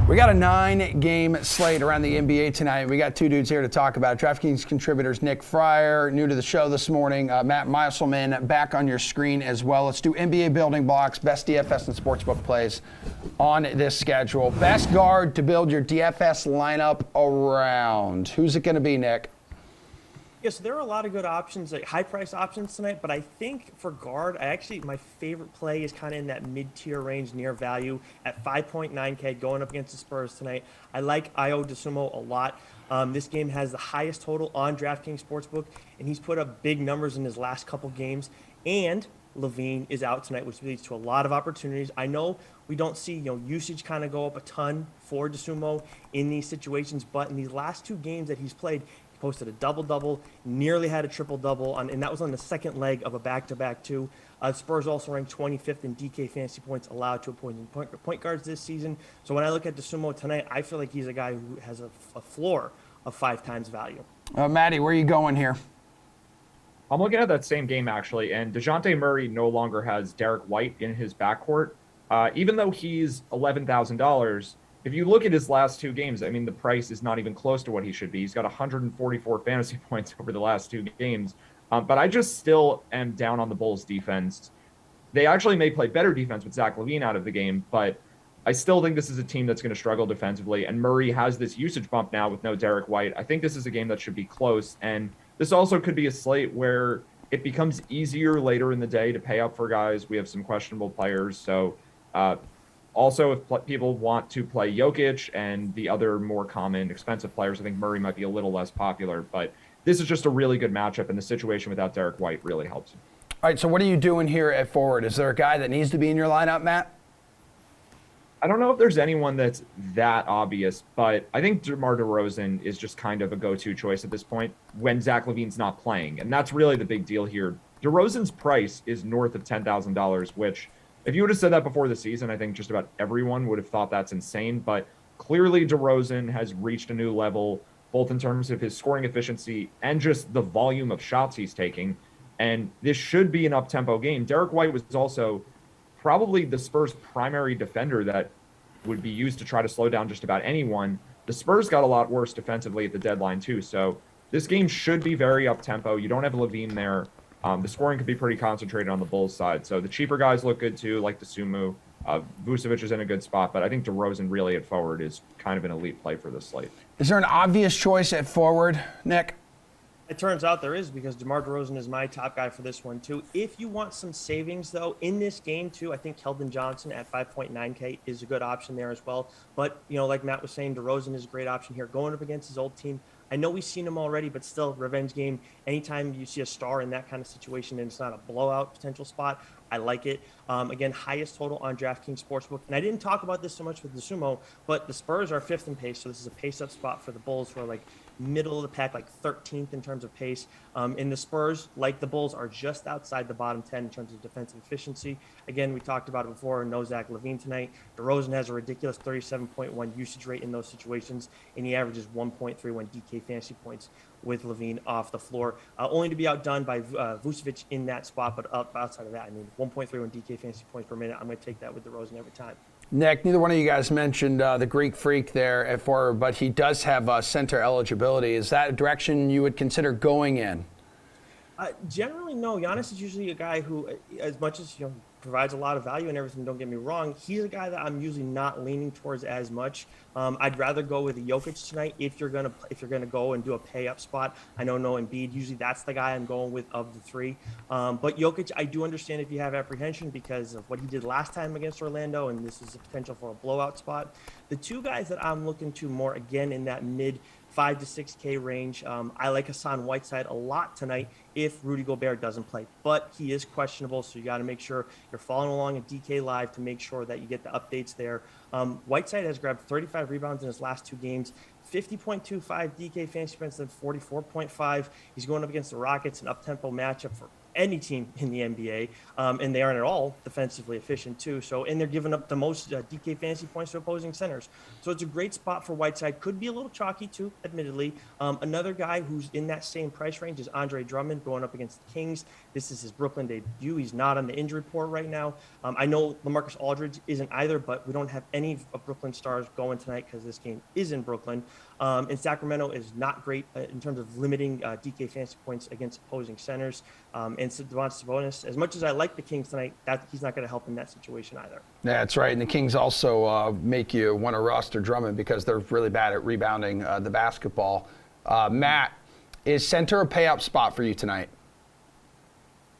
We got a 9-game slate around the NBA tonight. We got two dudes here to talk about it. DraftKings contributors Nick Friar, new to the show this morning. Matt Meiselman, back on your screen as well. Let's do NBA building blocks, best DFS and sportsbook plays on this schedule. Best guard to build your DFS lineup around. Who's it going to be, Nick? Yeah, so there are a lot of good options, like high-price options tonight, but I think for guard, my favorite play is kind of in that mid-tier range, near value at 5.9K going up against the Spurs tonight. I like Ayo Dosunmu a lot. This game has the highest total on DraftKings Sportsbook, and he's put up big numbers in his last couple games. And Levine is out tonight, which leads to a lot of opportunities. I know we don't see usage kind of go up a ton for Dosunmu in these situations, but in these last two games that he's played, posted a double-double, nearly had a triple-double, and that was on the second leg of a back-to-back too. Spurs also ranked 25th in DK fantasy points allowed to opposing point guards this season. So when I look at Dosunmu tonight, I feel like he's a guy who has a floor of 5 times value. Maddie, where are you going here? I'm looking at that same game, actually, and Dejounte Murray no longer has Derek White in his backcourt. Even though he's $11,000, if you look at his last two games, I mean, the price is not even close to what he should be. He's got 144 fantasy points over the last two games. But I just still am down on the Bulls defense. They actually may play better defense with Zach LaVine out of the game, but I still think this is a team that's going to struggle defensively. And Murray has this usage bump now with no Derek White. I think this is a game that should be close. And this also could be a slate where it becomes easier later in the day to pay up for guys. We have some questionable players. So, also, if people want to play Jokic and the other more common expensive players, I think Murray might be a little less popular. But this is just a really good matchup, and the situation without Derek White really helps him. All right, so what are you doing here at forward? Is there a guy that needs to be in your lineup, Matt? I don't know if there's anyone that's that obvious, but I think DeMar DeRozan is just kind of a go-to choice at this point when Zach LaVine's not playing. And that's really the big deal here. DeRozan's price is north of $10,000, which – if you would have said that before the season, I think just about everyone would have thought that's insane. But clearly DeRozan has reached a new level, both in terms of his scoring efficiency and just the volume of shots he's taking. And this should be an up-tempo game. Derek White was also probably the Spurs' primary defender that would be used to try to slow down just about anyone. The Spurs got a lot worse defensively at the deadline too. So this game should be very up-tempo. You don't have LaVine there. The scoring could be pretty concentrated on the Bulls side. So the cheaper guys look good too, like Dosunmu. Vucevic is in a good spot, but I think DeRozan really at forward is kind of an elite play for this slate. Is there an obvious choice at forward, Nick? It turns out there is, because DeMar DeRozan is my top guy for this one too. If you want some savings though, in this game too, I think Keldon Johnson at 5.9K is a good option there as well. But like Matt was saying, DeRozan is a great option here going up against his old team. I know we've seen him already, but still, revenge game. Anytime you see a star in that kind of situation and it's not a blowout potential spot, I like it. Again, highest total on DraftKings Sportsbook. And I didn't talk about this so much with Dosunmu, but the Spurs are 5th in pace, so this is a pace-up spot for the Bulls, who are like middle of the pack, like 13th in terms of pace. And the Spurs, like the Bulls, are just outside the bottom 10 in terms of defensive efficiency. Again, we talked about it before, no Zach LaVine tonight. DeRozan has a ridiculous 37.1 usage rate in those situations, and he averages 1.31 DK fantasy points with LaVine off the floor, only to be outdone by Vucevic in that spot. But outside of that, I mean, 1.31 DK fantasy points per minute. I'm going to take that with DeRozan every time. Nick, neither one of you guys mentioned the Greek Freak there at forward, but he does have center eligibility. Is that a direction you would consider going in? Generally, no. Giannis is usually a guy who, as much as provides a lot of value and everything, don't get me wrong, he's a guy that I'm usually not leaning towards as much. I'd rather go with a Jokic tonight if you're gonna go and do a pay up spot. I know no Embiid. Usually that's the guy I'm going with of the three. But Jokic, I do understand if you have apprehension because of what he did last time against Orlando, and this is a potential for a blowout spot. The two guys that I'm looking to more, again, in that mid 5 to 6K range. I like Hassan Whiteside a lot tonight if Rudy Gobert doesn't play, but he is questionable, so you got to make sure you're following along at DK Live to make sure that you get the updates there. Whiteside has grabbed 35 rebounds in his last two games, 50.25 DK fantasy points, and 44.5. He's going up against the Rockets, an up-tempo matchup for any team in the NBA, and they aren't at all defensively efficient too. So, and they're giving up the most DK fantasy points to opposing centers. So it's a great spot for Whiteside. Could be a little chalky too, admittedly. Another guy who's in that same price range is Andre Drummond going up against the Kings. This is his Brooklyn debut. He's not on the injury report right now. I know LaMarcus Aldridge isn't either, but we don't have any of Brooklyn stars going tonight because this game is in Brooklyn. And Sacramento is not great in terms of limiting DK fantasy points against opposing centers. And so Domantas Sabonis, as much as I like the Kings tonight, he's not going to help in that situation either. Yeah, that's right. And the Kings also make you want to roster Drummond because they're really bad at rebounding the basketball. Matt, is center a pay-up spot for you tonight?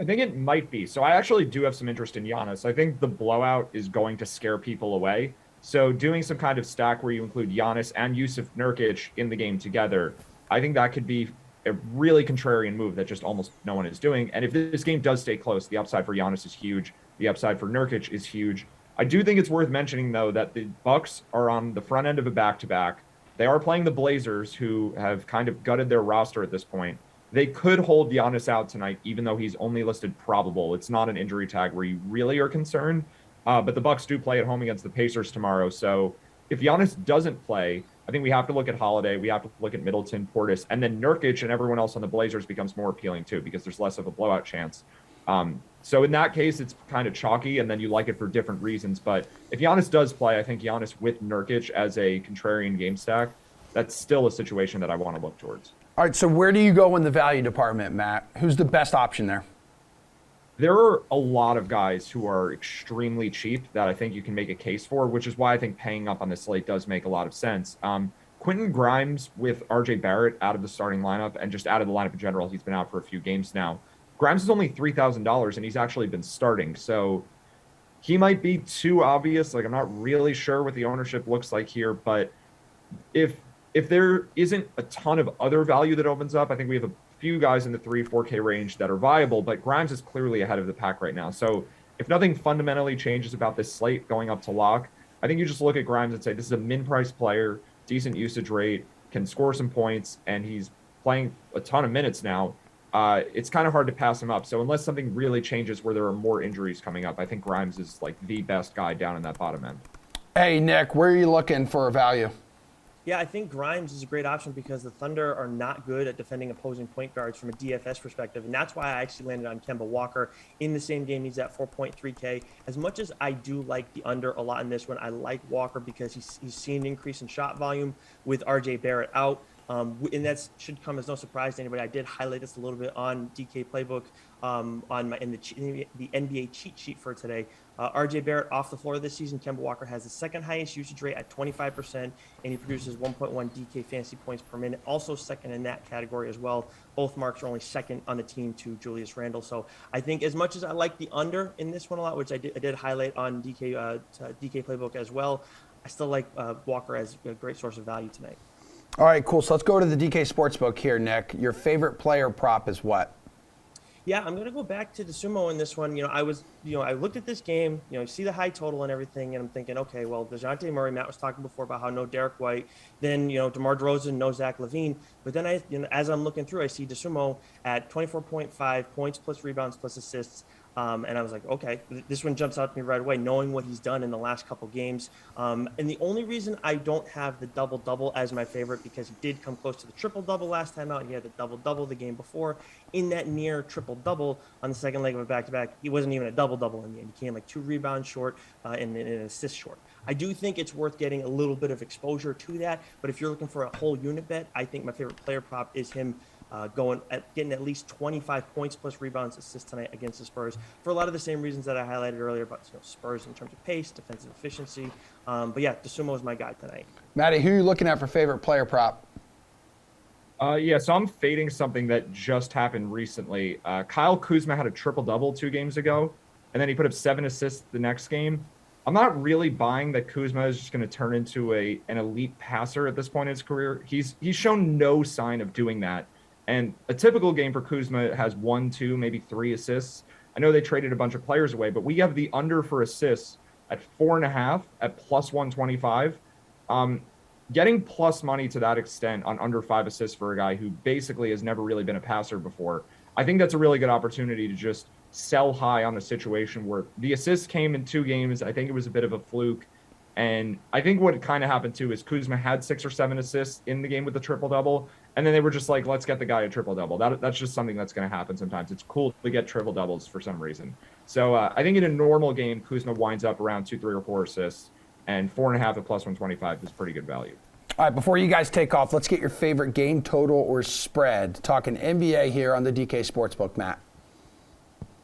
I think it might be. So I actually do have some interest in Giannis. I think the blowout is going to scare people away. So doing some kind of stack where you include Giannis and Yusuf Nurkic in the game together, I think that could be a really contrarian move that just almost no one is doing. And if this game does stay close, the upside for Giannis is huge. The upside for Nurkic is huge. I do think it's worth mentioning, though, that the Bucks are on the front end of a back-to-back. They are playing the Blazers, who have kind of gutted their roster at this point. They could hold Giannis out tonight, even though he's only listed probable. It's not an injury tag where you really are concerned. But the Bucks do play at home against the Pacers tomorrow. So if Giannis doesn't play, I think we have to look at Holiday. We have to look at Middleton, Portis, and then Nurkic and everyone else on the Blazers becomes more appealing too because there's less of a blowout chance. So in that case, it's kind of chalky, and then you like it for different reasons. But if Giannis does play, I think Giannis with Nurkic as a contrarian game stack, that's still a situation that I want to look towards. All right, so where do you go in the value department, Matt? Who's the best option there? There are a lot of guys who are extremely cheap that I think you can make a case for, which is why I think paying up on the slate does make a lot of sense. Quentin Grimes with RJ Barrett out of the starting lineup and just out of the lineup in general. He's been out for a few games now. Grimes is only $3,000 and he's actually been starting. So he might be too obvious. Like, I'm not really sure what the ownership looks like here, but if there isn't a ton of other value that opens up, I think we have a few guys in the 3-4K range that are viable, but Grimes is clearly ahead of the pack right now. So if nothing fundamentally changes about this slate going up to lock, I think you just look at Grimes and say, this is a min-price player, decent usage rate, can score some points, and he's playing a ton of minutes now. It's kind of hard to pass him up. So unless something really changes where there are more injuries coming up, I think Grimes is like the best guy down in that bottom end. Hey, Nick, where are you looking for a value? Yeah, I think Grimes is a great option because the Thunder are not good at defending opposing point guards from a DFS perspective. And that's why I actually landed on Kemba Walker in the same game. He's at 4.3K. As much as I do like the under a lot in this one, I like Walker because he's seen an increase in shot volume with RJ Barrett out. And that should come as no surprise to anybody. I did highlight this a little bit on DK Playbook in the NBA cheat sheet for today. RJ Barrett off the floor this season. Kemba Walker has the second highest usage rate at 25%, and he produces 1.1 DK fantasy points per minute. Also second in that category as well. Both marks are only second on the team to Julius Randle. So I think as much as I like the under in this one a lot, which I did highlight on DK Playbook as well, I still like Walker as a great source of value tonight. All right, cool. So let's go to the DK Sportsbook here, Nick. Your favorite player prop is what? Yeah, I'm going to go back to the sumo in this one. I looked at this game, see the high total and everything, and I'm thinking, okay, well, Dejounte Murray, Matt was talking before about how no Derek White, then, DeMar DeRozan, no Zach LaVine. But then as I'm looking through, I see DeSumo at 24.5 points plus rebounds plus assists. And I was like, okay, this one jumps out to me right away, knowing what he's done in the last couple games. And the only reason I don't have the double-double as my favorite, because he did come close to the triple-double last time out. He had the double-double the game before. In that near triple-double on the second leg of a back-to-back, he wasn't even a double-double in the end. He came like 2 rebounds short and an assist short. I do think it's worth getting a little bit of exposure to that. But if you're looking for a whole unit bet, I think my favorite player prop is him getting at least 25 points plus rebounds, assists tonight against the Spurs for a lot of the same reasons that I highlighted earlier about Spurs in terms of pace, defensive efficiency. But yeah, DeSumo is my guy tonight. Matty, who are you looking at for favorite player prop? So I'm fading something that just happened recently. Kyle Kuzma had a triple-double 2 games ago, and then he put up 7 assists the next game. I'm not really buying that Kuzma is just going to turn into an elite passer at this point in his career. He's shown no sign of doing that. And a typical game for Kuzma has 1, 2, maybe 3 assists. I know they traded a bunch of players away, but we have the under for assists at 4.5 at plus 125. Getting plus money to that extent on under 5 assists for a guy who basically has never really been a passer before, I think that's a really good opportunity to just sell high on a situation where the assists came in 2 games. I think it was a bit of a fluke. And I think what kind of happened too is Kuzma had 6 or 7 assists in the game with the triple double. And then they were just like, let's get the guy a triple double. That's just something that's going to happen sometimes. It's cool to get triple doubles for some reason. So I think in a normal game, Kuzma winds up around 2, 3, or 4 assists, and 4.5 at plus 125 is pretty good value. All right, before you guys take off, let's get your favorite game total or spread. Talking NBA here on the DK Sportsbook, Matt.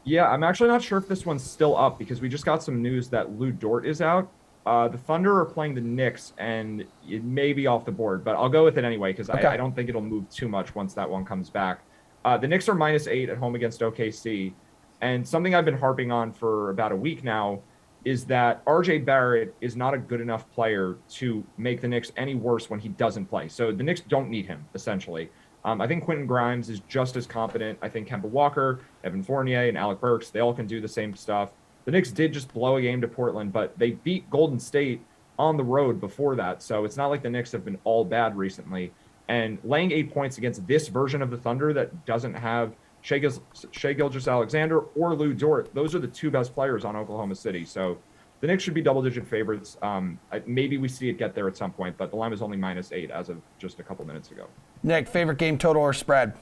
Yeah, I'm actually not sure if this one's still up because we just got some news that Lou Dort is out. The Thunder are playing the Knicks, and it may be off the board, but I'll go with it anyway because I don't think it'll move too much once that one comes back. The Knicks are -8 at home against OKC, and something I've been harping on for about a week now is that RJ Barrett is not a good enough player to make the Knicks any worse when he doesn't play. So the Knicks don't need him, essentially. I think Quentin Grimes is just as competent. I think Kemba Walker, Evan Fournier, and Alec Burks, they all can do the same stuff. The Knicks did just blow a game to Portland, but they beat Golden State on the road before that. So it's not like the Knicks have been all bad recently. And laying 8 points against this version of the Thunder that doesn't have Shai Gilgeous-Alexander or Lou Dort, those are the 2 best players on Oklahoma City. So the Knicks should be double-digit favorites. Maybe we see it get there at some point, but the line was only -8 as of just a couple minutes ago. Nick, favorite game total or spread?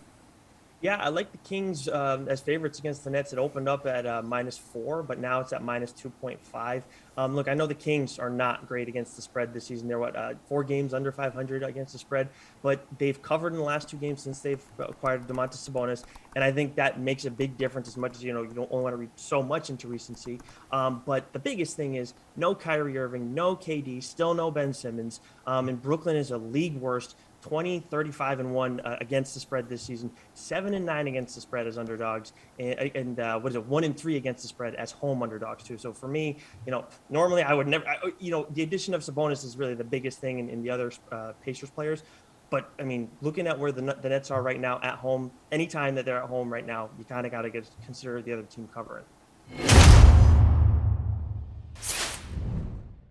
Yeah, I like the Kings as favorites against the Nets. It opened up at -4, but now it's at -2.5. Look, I know the Kings are not great against the spread this season. They're 4 games under 500 against the spread, but they've covered in the last 2 games since they've acquired Domantas Sabonis, and I think that makes a big difference. As much as you don't only want to read so much into recency, but the biggest thing is no Kyrie Irving, no KD, still no Ben Simmons, and Brooklyn is a league worst 20, 35, and 1 against the spread this season, 7 and 9 against the spread as underdogs, and 1 and 3 against the spread as home underdogs too. So for me, normally I would never, the addition of Sabonis is really the biggest thing in the other Pacers players. But I mean, looking at where the Nets are right now at home, anytime that they're at home right now, you kind of got to consider the other team covering.